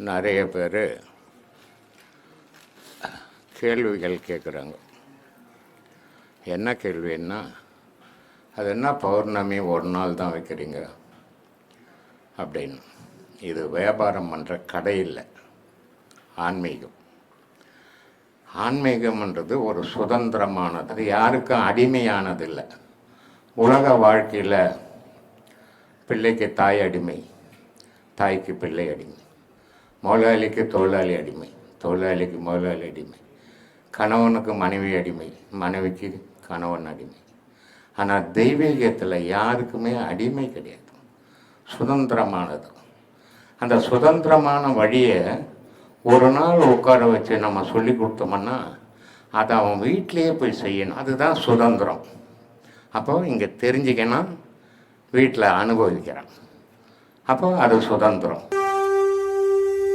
நிறைய பேர் கேள்விகள் கேட்குறாங்க. என்ன கேள்வின்னா, அது என்ன பௌர்ணமி ஒரு நாள் தான் வைக்கிறீங்க அப்படின்னு. இது வியாபாரம் பண்ணுற கடை இல்லை, ஆன்மீகம். ஆன்மீகம்ன்றது ஒரு சுதந்திரமானது, அது யாருக்கும் அடிமையானது இல்லை. உலக வாழ்க்கையில் பிள்ளைக்கு தாய் அடிமை, தாய்க்கு பிள்ளை அடிமை, முதலாளிக்கு தொழிலாளி அடிமை, தொழிலாளிக்கு முதலாளி அடிமை, கணவனுக்கு மனைவி அடிமை, மனைவிக்கு கணவன் அடிமை. ஆனால் தெய்வீகத்தில் யாருக்குமே அடிமை கிடையாது, சுதந்திரமானது. அந்த சுதந்திரமான வழியை ஒரு நாள் உட்கார வச்சு நம்ம சொல்லி கொடுத்தோம்னா அதை அவன் வீட்டிலையே போய் செய்யணும். அதுதான் சுதந்திரம். அப்போ இங்கே தெரிஞ்சுக்கணும், வீட்டில் அனுபவிக்கிறான், அப்போ அது சுதந்திரம்.